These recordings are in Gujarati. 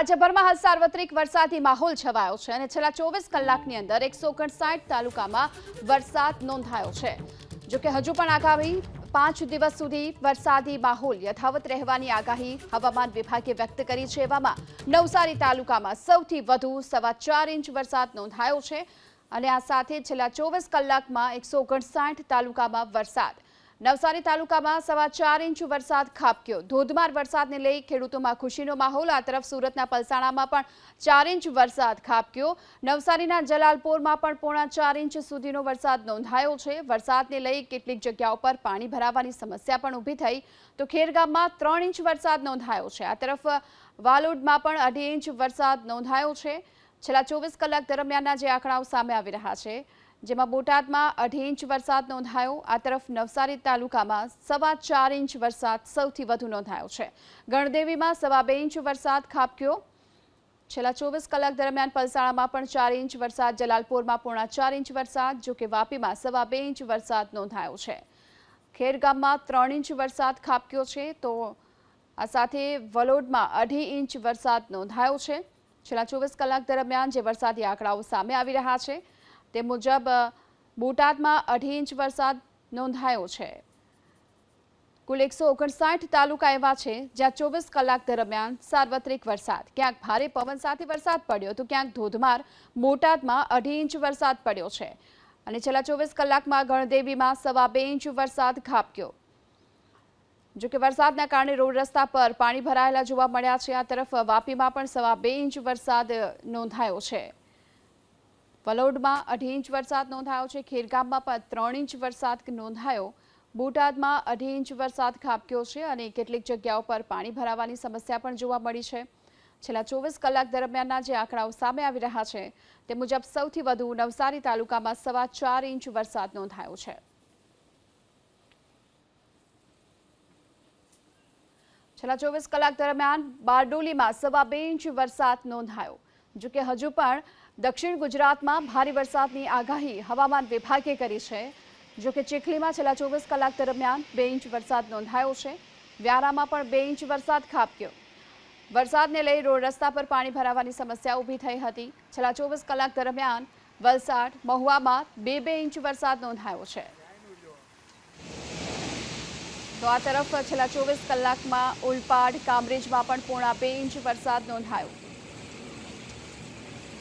રાજ્યભરમાં હાલ સાર્વત્રિક વરસાદી માહોલ છવાયો છે અને છેલ્લા 24 કલાકની અંદર 159 તાલુકામાં વરસાદ નોંધાયો છે। જો કે હજુ પણ આગામી 5 દિવસ સુધી વરસાદી માહોલ યથાવત રહેવાની આગાહી હવામાન વિભાગે વ્યક્ત કરી છે। એવામાં નવસારી તાલુકામાં સૌથી વધુ 4.25 ઇંચ વરસાદ નોંધાયો છે અને આ સાથે છેલ્લા 24 કલાકમાં 159 તાલુકામાં વરસાદ। નવસારી તાલુકામાં 4.25 ઇંચ વરસાદ ખાબક્યો। ધોધમાર વરસાદને લઈ ખેડૂતોમાં ખુશીનો માહોલ। આ તરફ સુરતના પલસાણામાં પણ 4 ઇંચ વરસાદ ખાબક્યો। નવસારીના જલાલપોરમાં પણ 4.25 ઇંચ સુધીનો વરસાદ નોંધાયો છે। વરસાદને લઈ કેટલીક જગ્યાઓ પર પાણી ભરાવાની સમસ્યા પણ ઊભી થઈ તો ખેરગામમાં 3 ઇંચ વરસાદ નોંધાયો છે। આ તરફ વાલોડમાં પણ 2.5 ઇંચ વરસાદ નોંધાયો છે। છેલ્લા 24 કલાક દરમિયાનના જે આંકડાઓ સામે આવી રહ્યા છે, જેમાં બોટાદમાં 2.5 ઇંચ વરસાદ નોંધાયો। આ તરફ નવસારી તાલુકામાં 4.25 ઇંચ વરસાદ સૌથી વધુ નોંધાયો છે। ગણદેવીમાં 2.25 ઇંચ વરસાદ ખાબક્યો। છેલ્લા 24 કલાક દરમિયાન પલસાણામાં પણ 4 ઇંચ વરસાદ, જલાલપોરમાં 4.25 ઇંચ વરસાદ, જો કે વાપીમાં 2.25 ઇંચ વરસાદ નોંધાયો છે। ખેરગામમાં 3 ઇંચ વરસાદ ખાબક્યો છે તો આ સાથે વલોડમાં 2.5 ઇંચ વરસાદ નોંધાયો છે। છેલ્લા 24 કલાક દરમિયાન જે વરસાદી આંકડાઓ સામે આવી રહ્યા છે તે મુજબ બોટાદમાં 2.5 ઇંચ વરસાદ નોંધાયો છે। કુલ 159 તાલુકા એવા છે જ્યાં 24 કલાક દરમિયાન સાર્વત્રિક વરસાદ, ક્યાંક ભારે પવન સાથે વરસાદ પડ્યો તો ક્યાંક ધોધમાર। બોટાદમાં 2.5 ઇંચ વરસાદ પડ્યો છે અને છેલ્લા 24 કલાકમાં ગણદેવીમાં 2.25 ઇંચ વરસાદ ખાબક્યો। જો કે વરસાદના કારણે રોડ રસ્તા પર પાણી ભરાયેલા જોવા મળ્યા છે। આ તરફ વાપીમાં પણ 2.25 ઇંચ વરસાદ નોંધાયો છે। વલોડમાં 2.5 ઇંચ વરસાદ નોંધાયો છે। ખેરગામમાં પણ 3 ઇંચ વરસાદ નોંધાયો। બોટાદમાં 2.5 ઇંચ વરસાદ ખાબક્યો છે અને કેટલીક જગ્યાઓ પર પાણી ભરાવાની સમસ્યા પણ જોવા મળી છે। છેલ્લા 24 કલાક દરમિયાનના જે આંકડાઓ સામે આવી રહ્યા છે તે મુજબ સૌથી વધુ નવસારી તાલુકામાં 4.25 ઇંચ વરસાદ નોંધાયો છે। છેલ્લા 24 કલાક દરમિયાન બારડોલીમાં 2.25 ઇંચ વરસાદ નોંધાયો। જો કે હજુ પણ દક્ષિણ ગુજરાતમાં ભારે વરસાદની આગાહી હવામાન વિભાગે કરી છે। જો કે ચીખલીમાં છેલ્લા 24 કલાક દરમિયાન 2 ઇંચ વરસાદ નોંધાયો છે। વ્યારામાં પણ 2 ઇંચ વરસાદ ખાબક્યો। વરસાદને લઈ રોડ રસ્તા પર પાણી ભરાવાની સમસ્યા ઊભી થઈ હતી। છેલ્લા 24 કલાક દરમિયાન વલસાડ, મહુવામાં 2 ઇંચ વરસાદ નોંધાયો છે। તો આ તરફ છેલ્લા 24 કલાકમાં ઉલપાડ, કામરેજમાં પણ 2.25 ઇંચ વરસાદ નોંધાયો।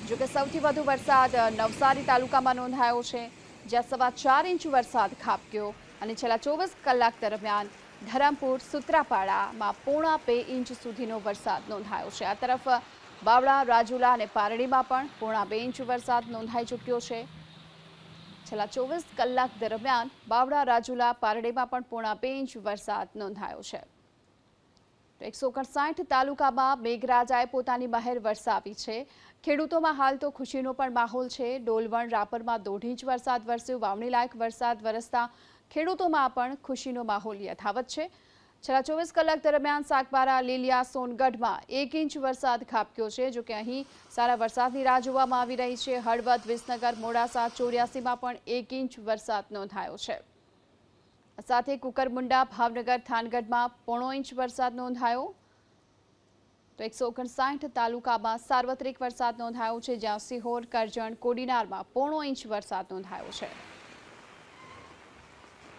જો કે સૌથી વધુ વરસાદ નવસારી તાલુકામાં નોંધાયો છે, જ્યાં 4.25 ઇંચ વરસાદ ખાબક્યો અને છેલ્લા 24 કલાક દરમિયાન ધરમપુર, સુત્રાપાડામાં 2.25 ઇંચ સુધીનો વરસાદ નોંધાયો છે। આ તરફ બાવળા, રાજુલા અને પારડીમાં પણ 2.25 ઇંચ વરસાદ નોંધાઈ ચૂક્યો છે। છેલ્લા 24 કલાક દરમિયાન બાવળા, રાજુલા, પારડીમાં પણ 2.25 ઇંચ વરસાદ નોંધાયો છે। 159 તાલુકામાં મેઘરાજાએ પોતાની મહેર વરસાવી છે। ખેડૂતોમાં હાલ તો ખુશીનો પણ માહોલ છે। ડોલવણ, રાપરમાં 1.5 ઇંચ વરસાદ વરસ્યો। વાવણી લાયક વરસાદ વરસતા ખેડૂતોમાં પણ ખુશીનો માહોલ યથાવત છે। છેલ્લા 24 કલાક દરમિયાન સાગબારા, લીલિયા, સોનગઢમાં 1 ઇંચ વરસાદ ખાબક્યો છે। જો કે અહીં સારા વરસાદની રાહ જોવામાં આવી રહી છે। હળવદ, વિસનગર, મોડાસા, ચોર્યાસીમાં પણ 1 ઇંચ વરસાદ નોંધાયો છે। સાથે કુકરમુંડા, ભાવનગર, થાનગઢમાં 0.5 ઇંચ વરસાદ નોંધાયો। તો 159 તાલુકામાં સાર્વત્રિક વરસાદ નોંધાયો છે, જ્યાં સિહોર, કરજણ, કોડીનારમાં 0.5 ઇંચ વરસાદ નોંધાયો છે।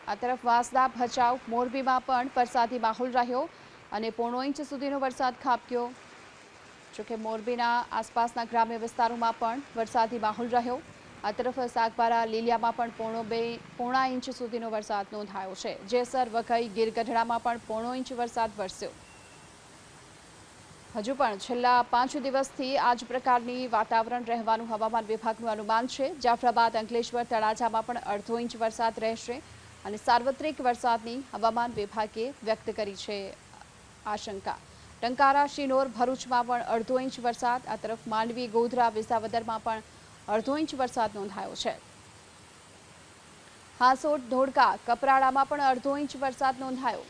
આ તરફ વાંસદા, ભચાઉ, મોરબીમાં પણ વરસાદી માહોલ રહ્યો અને 0.5 ઇંચ સુધીનો વરસાદ ખાબક્યો। જોકે મોરબીના આસપાસના ગ્રામ્ય વિસ્તારોમાં પણ વરસાદી માહોલ રહ્યો। આ તરફ સાગબારા, લીલિયામાં પણ 0.5 ઇંચ સુધીનો વરસાદ નોંધાયો છે। જેસર, વઘઈ, ગીરગઢડામાં પણ 0.5 ઇંચ વરસાદ વરસ્યો। હજુ પણ છેલ્લા 5 દિવસથી આ જ પ્રકારની વાતાવરણ રહેવાનું હવામાન વિભાગનું અનુમાન છે। જાફરાબાદ, અંકલેશ્વર, તળાજામાં પણ 0.5 ઇંચ વરસાદ રહેશે અને સાર્વત્રિક વરસાદની હવામાન વિભાગે વ્યક્ત કરી છે આશંકા। ટંકારા, શિનોર, ભરૂચમાં પણ 0.5 ઇંચ વરસાદ। આ તરફ માંડવી, ગોધરા, વિસાવદરમાં પણ 0.5 ઇંચ વરસાદ નોંધાયો છે। હાંસોટ, ધોળકા, કપરાડામાં પણ 0.5 ઇંચ વરસાદ નોંધાયો।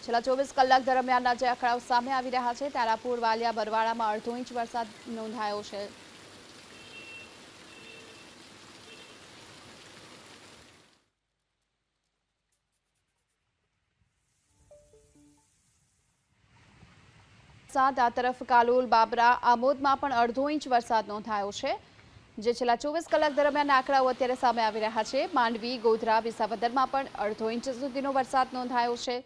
છેલ્લા 24 કલાક દરમિયાનના જે આંકડાઓ સામે આવી રહ્યા છે, તારાપુર, વાલિયા, બરવાડામાં 0.5 ઇંચ વરસાદ નોંધાયો છે। વરસાદ। આ તરફ કાલોલ, બાબરા, આમોદમાં પણ અડધો ઇંચ વરસાદ નોંધાયો છે, જે છેલ્લા 24 કલાક દરમિયાન આંકડાઓ અત્યારે સામે આવી રહ્યા છે। માંડવી, ગોધરા, વિસાવદરમાં પણ અડધો ઇંચ સુધીનો વરસાદ નોંધાયો છે।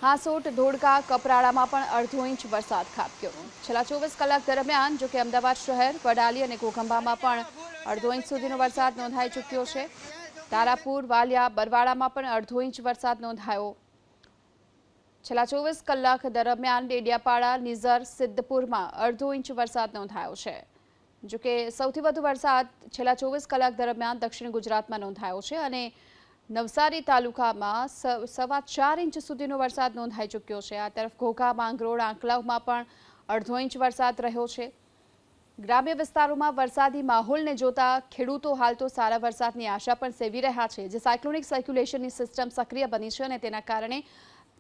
હાંસોટ, ધોળકા, કપરાડામાં પણ અડધો ઇંચ વરસાદ ખાબક્યો। છેલ્લા 24 કલાક દરમિયાન જોકે અમદાવાદ શહેર, વડાલી અને ઘોઘંબામાં પણ અડધો ઇંચ સુધીનો વરસાદ નોંધાઈ ચૂક્યો છે। તારાપુર, વાલિયા, બરવાડામાં પણ અડધો ઇંચ વરસાદ નોંધાયો। છેલ્લા 24 કલાક દરમિયાન ડેડિયાપાડા, નિઝર, સિદ્ધપુરમાં અડધો ઇંચ વરસાદ નોંધાયો છે। જોકે સૌથી વધુ વરસાદ છેલ્લા 24 કલાક દરમિયાન દક્ષિણ ગુજરાતમાં નોંધાયો છે અને નવસારી તાલુકામાં 4.25 ઇંચ સુધીનો વરસાદ નોંધાઈ ચૂક્યો છે। આ તરફ ઘોઘા, માંગરોળ, આંકલાવમાં પણ અડધો ઇંચ વરસાદ રહ્યો છે। ગ્રામ્ય વિસ્તારોમાં વરસાદી માહોલને જોતા ખેડૂતો હાલ તો સારા વરસાદની આશા પણ સેવી રહ્યા છે, જે સાયક્લોનિક સર્ક્યુલેશનની સિસ્ટમ સક્રિય બની છે અને તેના કારણે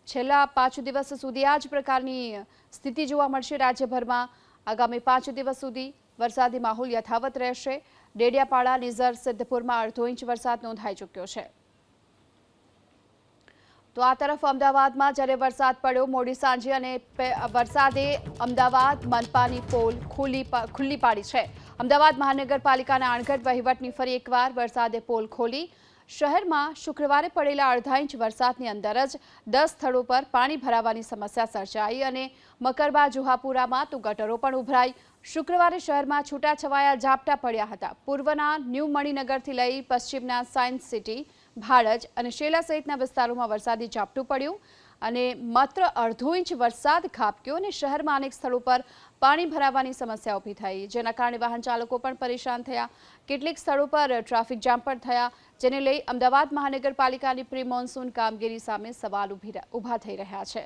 છેલ્લા 5 દિવસ સુધી આ જ પ્રકારની સ્થિતિ જોવા મળશે રાજ્યભરમાં। આગામી 5 દિવસ સુધી વરસાદી માહોલ યથાવત રહેશે। ડેડિયાપાડા, નિઝર, સિદ્ધપુરમાં અડધો ઇંચ વરસાદ નોંધાઈ ચૂક્યો છે। તો આ તરફ અમદાવાદમાં જ્યારે વરસાદ પડ્યો મોડી સાંજે અને વરસાદે અમદાવાદ મનપાની પોલ ખુલ્લી પાડી છે। અમદાવાદ મહાનગરપાલિકાના અણઘડ વહીવટની ફરી એકવાર વરસાદે પોલ ખોલી। શહેરમાં શુક્રવારે પડેલા અડધા ઇંચ વરસાદની અંદર જ 10 સ્થળો પર પાણી ભરાવાની સમસ્યા સર્જાઈ અને મકરબા, જુહાપુરામાં તો ગટરો પણ ઉભરાઈ। શુક્રવારે શહેરમાં છૂટાછવાયા ઝાપટા પડ્યા હતા। પૂર્વના ન્યૂ મણિનગરથી લઈ પશ્ચિમના સાયન્સ સિટી, ભાડજ અને શેલા સહિતના વિસ્તારોમાં વરસાદી ઝાપટું પડ્યું અને માત્ર અડધો ઇંચ વરસાદ ખાબક્યો અને શહેરમાં અનેક સ્થળો પર પાણી ભરાવાની સમસ્યા ઊભી થઈ, જેના કારણે વાહન ચાલકો પણ પરેશાન થયા। કેટલીક સ્થળો પર ટ્રાફિક જામ પણ થયા, જેને લઈ અમદાવાદ મહાનગરપાલિકાની પ્રી મોન્સૂન કામગીરી સામે સવાલ ઊભા થઈ રહ્યા છે।